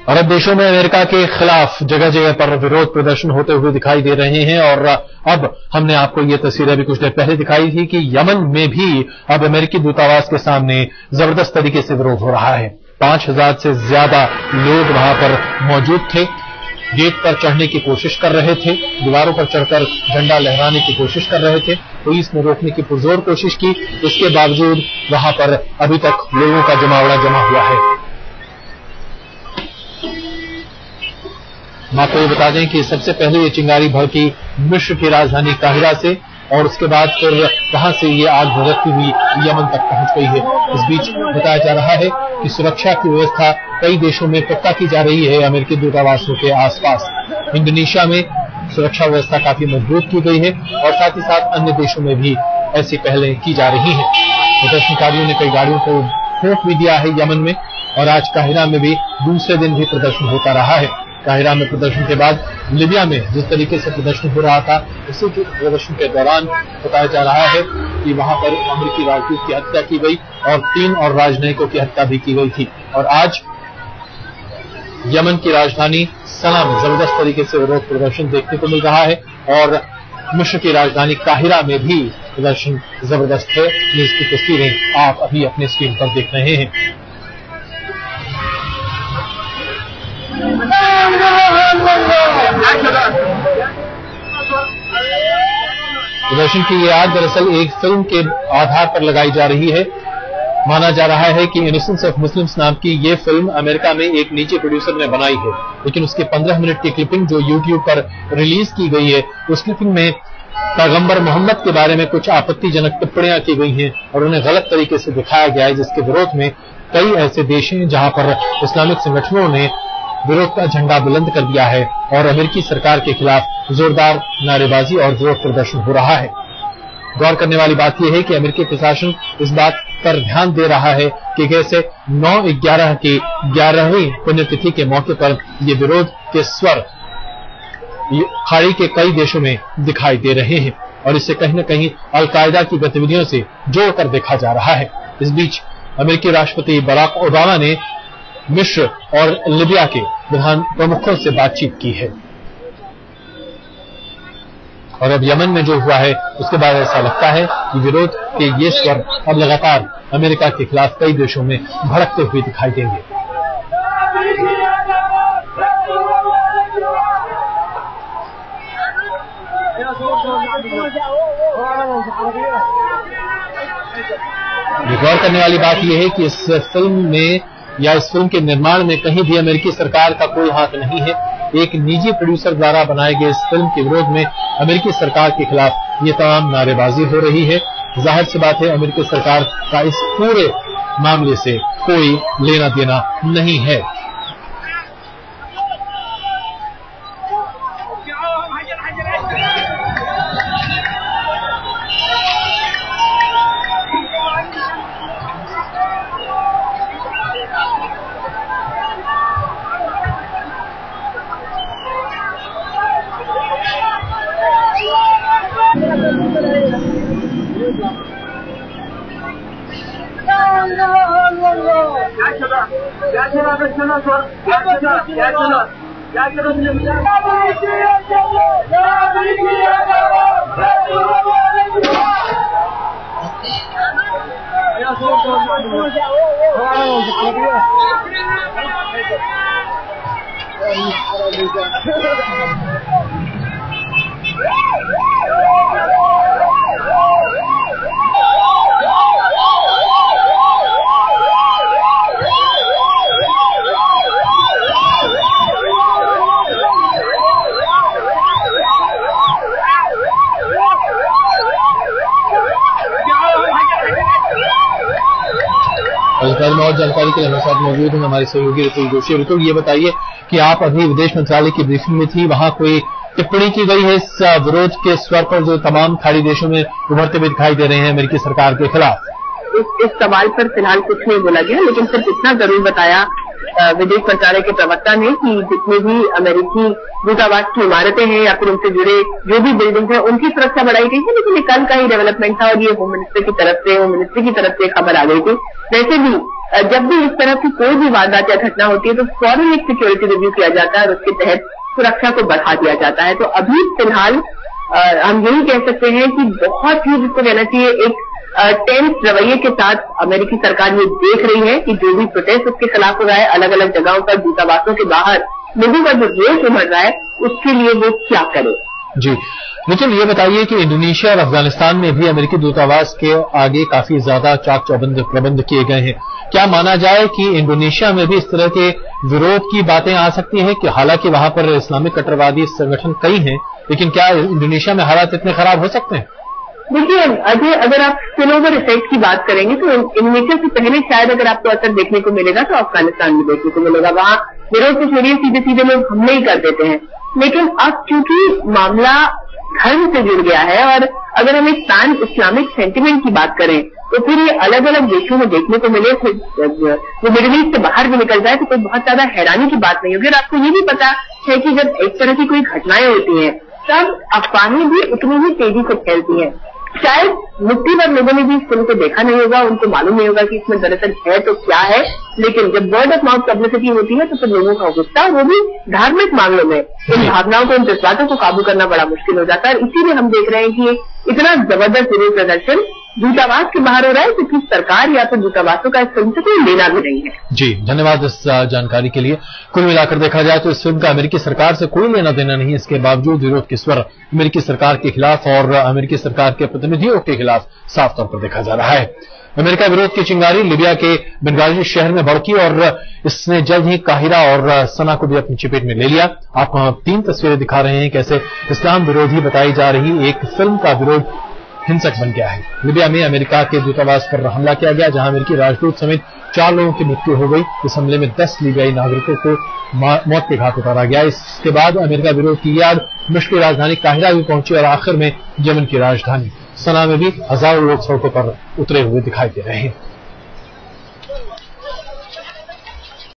अरब देशों में अमेरिका के खिलाफ जगह जगह पर विरोध प्रदर्शन होते हुए दिखाई दे रहे हैं और अब हमने आपको ये तस्वीर अभी कुछ देर पहले दिखाई थी कि यमन में भी अब अमेरिकी दूतावास के सामने जबरदस्त तरीके से विरोध हो रहा है। 5000 से ज्यादा लोग वहां पर मौजूद थे, गेट पर चढ़ने की कोशिश कर रहे थे, दीवारों पर चढ़कर झंडा लहराने की कोशिश कर रहे थे। पुलिस ने रोकने की पुरजोर कोशिश की, इसके बावजूद वहां पर अभी तक लोगों का जमावड़ा जमा हुआ है। हम आपको ये बता दें कि सबसे पहले ये चिंगारी भड़की मिस्र की राजधानी काहिरा से और उसके बाद फिर वहां से ये आग भड़कती हुई यमन तक पहुंच गई है। इस बीच बताया जा रहा है कि सुरक्षा की व्यवस्था कई देशों में पुख्ता की जा रही है अमेरिकी दूतावासों के आसपास। इंडोनेशिया में सुरक्षा व्यवस्था काफी मजबूत की गई है और साथ ही साथ अन्य देशों में भी ऐसी पहलें की जा रही हैं। प्रदर्शनकारियों ने कई गाड़ियों को फूंक भी दिया है यमन में और आज काहिरा में भी दूसरे दिन भी प्रदर्शन होता रहा है। काहिरा में प्रदर्शन के बाद लीबिया में जिस तरीके से प्रदर्शन हो रहा था, उसी के प्रदर्शन के दौरान बताया जा रहा है कि वहां पर अमेरिकी राजदूत की हत्या की गई और 3 और राजनयिकों की हत्या भी की गई थी। और आज यमन की राजधानी सना में जबरदस्त तरीके से विरोध प्रदर्शन देखने को मिल रहा है और मिस्र की राजधानी काहिरा में भी प्रदर्शन जबरदस्त है। इसकी तस्वीरें आप अभी अपने स्क्रीन पर देख रहे हैं। प्रदर्शन की ये आग दरअसल एक फिल्म के आधार पर लगाई जा रही है। माना जा रहा है कि इनोसेंस ऑफ मुस्लिम्स नाम की ये फिल्म अमेरिका में एक निजी प्रोड्यूसर ने बनाई है, लेकिन उसकी 15 मिनट की क्लिपिंग जो यूट्यूब पर रिलीज की गई है, उस क्लिपिंग में पैगंबर मोहम्मद के बारे में कुछ आपत्तिजनक टिप्पणियां की गई हैं और उन्हें गलत तरीके से दिखाया गया है, जिसके विरोध में कई ऐसे देश हैं जहां पर इस्लामिक संगठनों ने विरोध का झंडा बुलंद कर दिया है और अमेरिकी सरकार के खिलाफ जोरदार नारेबाजी और विरोध प्रदर्शन हो रहा है। गौर करने वाली बात यह है कि अमेरिकी प्रशासन इस बात पर ध्यान दे रहा है कि कैसे 9/11 की 11वीं पुण्यतिथि के मौके पर ये विरोध के स्वर खाड़ी के कई देशों में दिखाई दे रहे हैं और इससे कहीं न कहीं अलकायदा की गतिविधियों से जोड़कर देखा जा रहा है। इस बीच अमेरिकी राष्ट्रपति बराक ओबामा ने मिस्र और लीबिया के प्रधान प्रमुखों से बातचीत की है और अब यमन में जो हुआ है उसके बाद ऐसा लगता है कि विरोध के ये स्वर अब लगातार अमेरिका के खिलाफ कई देशों में भड़कते हुए दिखाई देंगे। गौर करने वाली बात यह है कि इस फिल्म में या इस फिल्म के निर्माण में कहीं भी अमेरिकी सरकार का कोई हाथ नहीं है। एक निजी प्रोड्यूसर द्वारा बनाए गए इस फिल्म के विरोध में अमेरिकी सरकार के खिलाफ ये तमाम नारेबाजी हो रही है। जाहिर सी बात है अमेरिकी सरकार का इस पूरे मामले से कोई लेना देना नहीं है। और जानकारी के लिए हमारे साथ मौजूद हैं हमारे सहयोगी ऋतु जोशी। ऋतु, ये बताइए कि आप अभी विदेश मंत्रालय की ब्रीफिंग में थी, वहां कोई टिप्पणी की गई है इस विरोध के स्वर पर जो तमाम खाड़ी देशों में उभरते हुए दिखाई दे रहे हैं अमेरिकी सरकार के खिलाफ? इस सवाल पर फिलहाल कुछ नहीं बोला गया, लेकिन सिर्फ इतना जरूर बताया विदेश मंत्रालय के प्रवक्ता ने कि जितने भी अमेरिकी दूतावास की इमारतें हैं या फिर उनसे जुड़े जो भी बिल्डिंग है उनकी सुरक्षा बढ़ाई गई है। लेकिन ये कल का ही डेवलपमेंट था और ये होम मिनिस्ट्री की तरफ से खबर आ गई थी। वैसे भी जब भी इस तरह की कोई भी वारदात या घटना होती है तो फौरन एक सिक्योरिटी रिव्यू किया जाता है और उसके तहत सुरक्षा को बढ़ा दिया जाता है। तो अभी फिलहाल हम यही कह सकते हैं कि बहुत ही जिसको कहना चाहिए एक टेंस रवैये के साथ अमेरिकी सरकार ये देख रही है कि जो भी प्रोटेस्ट उसके खिलाफ हो रहा है, अलग अलग जगहों पर दूतावासों के बाहर लोगों का जो रोष उमड़ रहा है, उसके लिए वो क्या करे। जी निखिल, ये बताइए कि इंडोनेशिया और अफगानिस्तान में भी अमेरिकी दूतावास के आगे काफी ज्यादा चाक चौबंद प्रबंध किए गए हैं। क्या माना जाए कि इंडोनेशिया में भी इस तरह के विरोध की बातें आ सकती हैं कि हालांकि वहां पर इस्लामिक कट्टरवादी संगठन कई हैं, लेकिन क्या इंडोनेशिया में हालात इतने खराब हो सकते हैं? देखिए अजय, अगर आप स्पिलओवर इफेक्ट की बात करेंगे तो इंडोनेशिया से पहले शायद अगर आपको असर देखने को मिलेगा तो अफगानिस्तान में देखने को मिलेगा। वहां विरोध के जरिए सीधे सीधे लोग हमले ही कर देते हैं, लेकिन अब चूंकि मामला धर्म से जुड़ गया है और अगर हम एक पैन इस्लामिक सेंटिमेंट की बात करें तो फिर ये अलग अलग देशों में देखने को मिले, वो मिडिल ईस्ट से बाहर भी निकल जाए तो कोई बहुत ज्यादा हैरानी की बात नहीं होगी। और आपको ये भी पता है कि जब इस तरह की कोई घटनाएं होती हैं तब अफवाहें भी उतनी ही तेजी से फैलती हैं। शायद मुट्ठी भर लोगों ने भी इस फिल्म को देखा नहीं होगा, उनको मालूम नहीं होगा कि इसमें दरअसल है तो क्या है, लेकिन जब वर्ड ऑफ माउथ पब्लिसिटी होती है तो फिर लोगों का गुस्सा, वो भी धार्मिक मामलों में, इन भावनाओं को, इन जज्बातों को काबू करना बड़ा मुश्किल हो जाता है। और इसीलिए हम देख रहे हैं कि इतना जबरदस्त विरोध प्रदर्शन दूतावास के बाहर हो रहा है क्योंकि सरकार या फिर दूतावासों का इस फिल्म से कोई लेना भी नहीं है। जी धन्यवाद इस जानकारी के लिए। कुल मिलाकर देखा जाए तो इस फिल्म का अमेरिकी सरकार से कोई लेना देना नहीं है। इसके बावजूद विरोध के स्वर अमेरिकी सरकार के खिलाफ और अमेरिकी सरकार के प्रतिनिधियों के खिलाफ साफ तौर पर देखा जा रहा है। अमेरिका विरोध की चिंगारी लिबिया के बेंगाजी शहर में भड़की और इसने जल्द ही काहिरा और सना को भी अपनी चपेट में ले लिया। आपको हम 3 तस्वीरें दिखा रहे हैं कैसे इस्लाम विरोधी बताई जा रही एक फिल्म का विरोध हिंसक बन गया है। लिबिया में अमेरिका के दूतावास पर हमला किया गया, जहां अमेरिकी राजदूत समेत 4 लोगों की मृत्यु हो गई। इस हमले में 10 लीबियाई नागरिकों को मौत के घाट उतारा गया। इसके बाद अमेरिका विरोध की याद मिस्र की राजधानी काहिरा भी पहुंची और आखिर में यमन की राजधानी सना में भी हजारों लोग सड़कों पर उतरे हुए दिखाई दे रहे हैं।